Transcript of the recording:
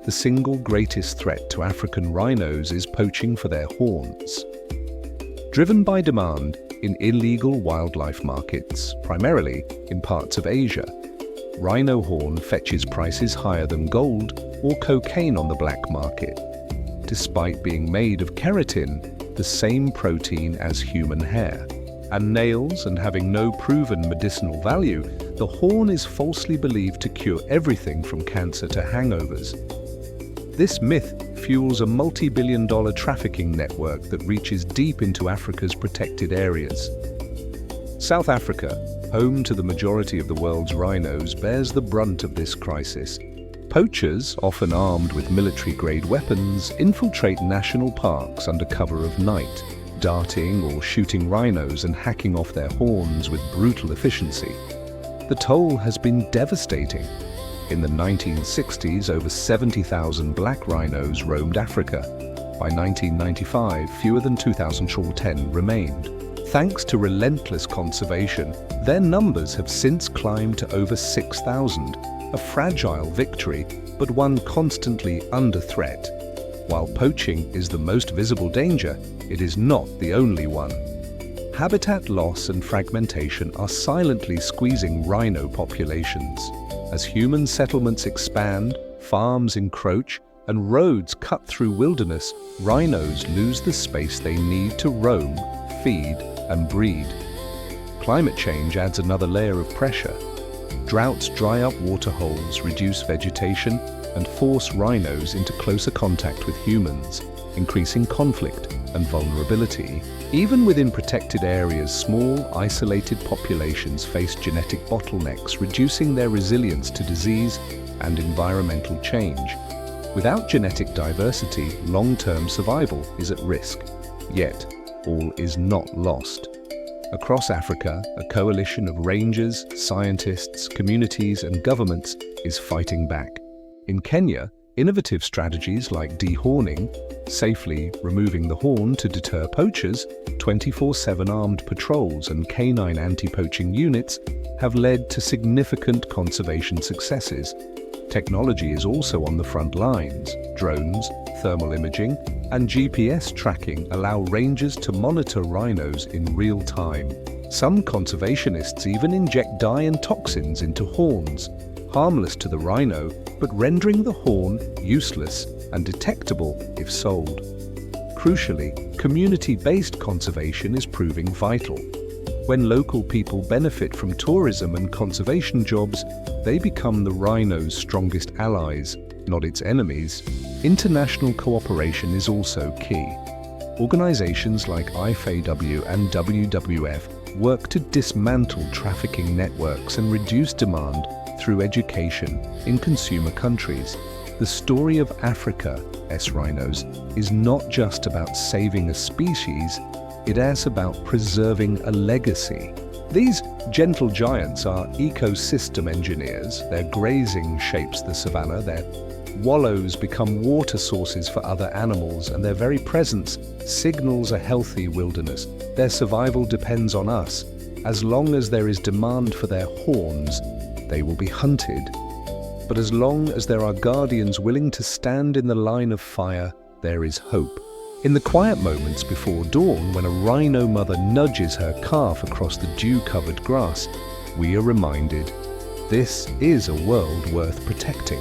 the single greatest threat to African rhinos is poaching for their horns. Driven by demand in illegal wildlife markets, primarily in parts of Asia, rhino horn fetches prices higher than gold or cocaine on the black market. Despite being made of keratin, the same protein as human hair, and nails, and having no proven medicinal value, the horn is falsely believed to cure everything from cancer to hangovers. This myth fuels a multi-billion-dollar trafficking network that reaches deep into Africa's protected areas. South Africa, home to the majority of the world's rhinos, bears the brunt of this crisis. Poachers, often armed with military-grade weapons, infiltrate national parks under cover of night, darting or shooting rhinos and hacking off their horns with brutal efficiency. The toll has been devastating. In the 1960s, over 70,000 black rhinos roamed Africa. By 1995, fewer than 2,010 remained. Thanks to relentless conservation, their numbers have since climbed to over 6,000, a fragile victory, but one constantly under threat. While poaching is the most visible danger, it is not the only one. Habitat loss and fragmentation are silently squeezing rhino populations. As human settlements expand, farms encroach, and roads cut through wilderness, rhinos lose the space they need to roam, feed, and breed. Climate change adds another layer of pressure. Droughts dry up waterholes, reduce vegetation, and force rhinos into closer contact with humans, increasing conflict and vulnerability. Even within protected areas, small, isolated populations face genetic bottlenecks, reducing their resilience to disease and environmental change. Without genetic diversity, long-term survival is at risk. Yet, all is not lost. Across Africa, a coalition of rangers, scientists, communities, and governments is fighting back. In Kenya, innovative strategies like dehorning, safely removing the horn to deter poachers, 24/7 armed patrols and canine anti-poaching units have led to significant conservation successes. Technology is also on the front lines. Drones, thermal imaging, and GPS tracking allow rangers to monitor rhinos in real time. Some conservationists even inject dye and toxins into horns, harmless to the rhino, but rendering the horn useless and detectable if sold. Crucially, community-based conservation is proving vital. When local people benefit from tourism and conservation jobs, they become the rhino's strongest allies, not its enemies. International cooperation is also key. Organizations like IFAW and WWF work to dismantle trafficking networks and reduce demand through education in consumer countries. The story of Africa's rhinos is not just about saving a species, it is about preserving a legacy. These gentle giants are ecosystem engineers. Their grazing shapes the savanna, their wallows become water sources for other animals, and their very presence signals a healthy wilderness. Their survival depends on us. As long as there is demand for their horns, they will be hunted. But as long as there are guardians willing to stand in the line of fire, there is hope. In the quiet moments before dawn, when a rhino mother nudges her calf across the dew-covered grass, we are reminded, this is a world worth protecting.